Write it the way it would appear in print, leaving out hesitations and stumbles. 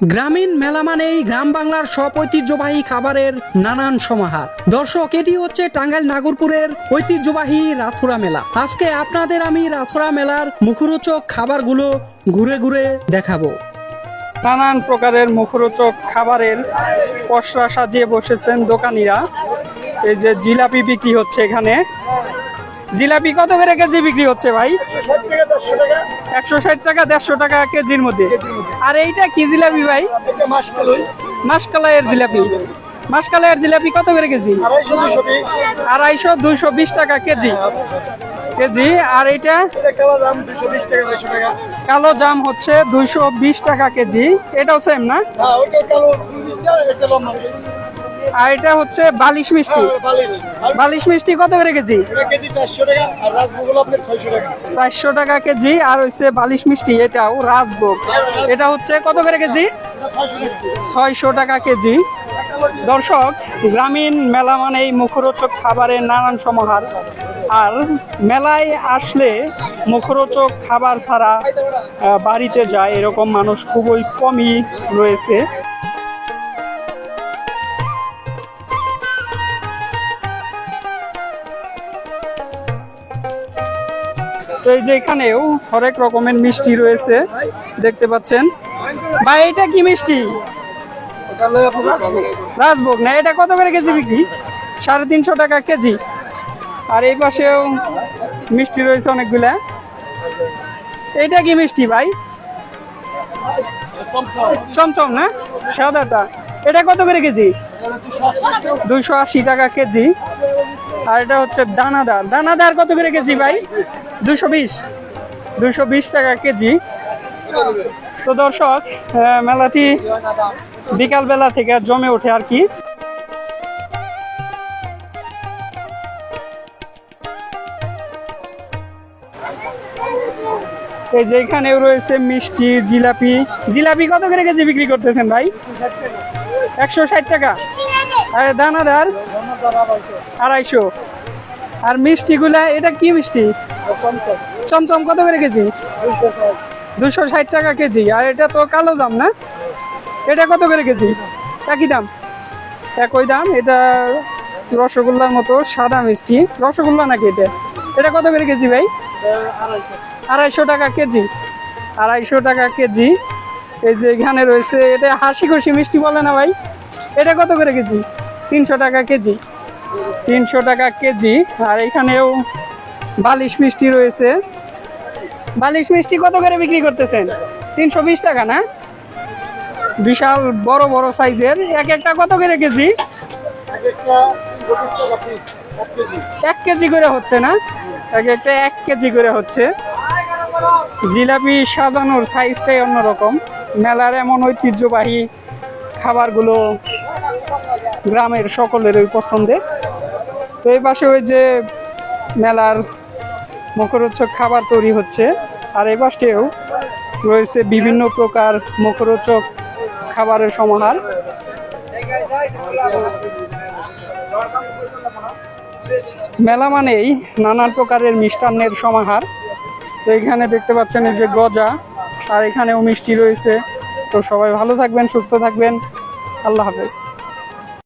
গ্রামীণ মেলা মানেই গ্রাম বাংলার সব ঐতিহ্যবাহী খাবারের নানান সমাহার। দর্শক, এটি হচ্ছে টাঙ্গাইল নাগরপুরের ঐতিহ্যবাহী রাথুরা মেলা। আজকে আপনাদের আমি রাথুরা মেলার মুখরোচক খাবারগুলো ঘুরে ঘুরে দেখাবো। নানান প্রকারের মুখরোচক খাবারের পসরা সাজিয়ে বসেছেন দোকানিরা। এই যে জিলাপি বিক্রি হচ্ছে এখানে। জিলাপি কত করে কেজি বিক্রি হচ্ছে ভাই? 160 টাকা 150 টাকা কেজির মধ্যে। আর এইটা কি জিলাপি ভাই? মাসকালাইয়ের জিলাপি। মাসকালাইয়ের জিলাপি কত করে কেজি? 250 220 টাকা কেজি। আর এইটা কালো জাম হচ্ছে 220 টাকা কেজি। এটাও সেম না? আর এটা হচ্ছে বালিশ মিষ্টি। বালিশ মিষ্টি কত করে কেজি? 400 টাকা কেজি। আর হচ্ছে বালিশ মিষ্টি, এটাও রাজভোগ, এটা হচ্ছে কত করে কেজি? 600 টাকা কেজি। দর্শক, গ্রামীণ মেলা মানেই মুখরোচক খাবারের নানান সমাহার। আর মেলায় আসলে মুখরোচক খাবার ছাড়া বাড়িতে যায় এরকম মানুষ খুবই কমই রয়েছে। তো এই যে এখানেও হরেক রকমের মিষ্টি রয়েছে, দেখতে পাচ্ছেন। ভাই, এটা কি মিষ্টি? রাজভোগ না? এটা কত করে কেজি বিক্রি? 350 টাকা কেজি। আর এই পাশেও মিষ্টি রয়েছে অনেকগুলা। এটা কি মিষ্টি ভাই? চমচম না? সাদাটা। এটা কত করে কেজি? 280 টাকা কেজি। আর এটা হচ্ছে দানাদার। দানাদার কত করে কেজি ভাই? 220 টাকা কেজি। তো দর্শক, মেলাটি বিকাল বেলা থেকে জমে ওঠে আর কি। এই যে এখানেও রয়েছে মিষ্টি, জিলাপি। জিলাপি কত করে কেজি বিক্রি করতেছেন ভাই? 160 টাকা। আর দানাদার 250। আর মিষ্টিগুলা, এটা কি মিষ্টি? চমচম কত করে কেজি? 260 টাকা কেজি। আর এটা তো কালো জাম না? এটা কত করে কেজি? একই দাম? একই দাম। এটা রসগোল্লার মতো সাদা মিষ্টি। রসগোল্লা নাকি এটা? এটা কত করে কেজি ভাই? 250 টাকা কেজি। 250 টাকা কেজি। এই যে এখানে রয়েছে, এটা হাসি খুশি মিষ্টি বলে না ভাই? এটা কত করে কেজি? 300 টাকা কেজি। 300 টাকা কেজি। আর এখানেও বালিশ মিষ্টি রয়েছে। বালিশ মিষ্টি কত করে বিক্রি করতেছেন? 320 টাকা না? বিশাল বড় বড় সাইজের। এক একটা কত করে কেজি? 1 কেজি করে হচ্ছে না? এক একটা 1 কেজি করে হচ্ছে। জিলাপি সাজানোর সাইজটাই অন্যরকম। মেলার এমন ঐতিহ্যবাহী খাবারগুলো গ্রামের সকলেরই পছন্দের। তো এই পাশে ওই যে মেলার মুখরোচক খাবার তৈরি হচ্ছে। আর এই পাশেও রয়েছে বিভিন্ন প্রকার মুখরোচক খাবারের সমাহার। মেলা মানেই নানান প্রকারের মিষ্টান্নের সমাহার। তো এখানে দেখতে পাচ্ছেন এই যে গজা, আর এখানেও মিষ্টি রয়েছে। তো সবাই ভালো থাকবেন, সুস্থ থাকবেন। আল্লাহ হাফেজ।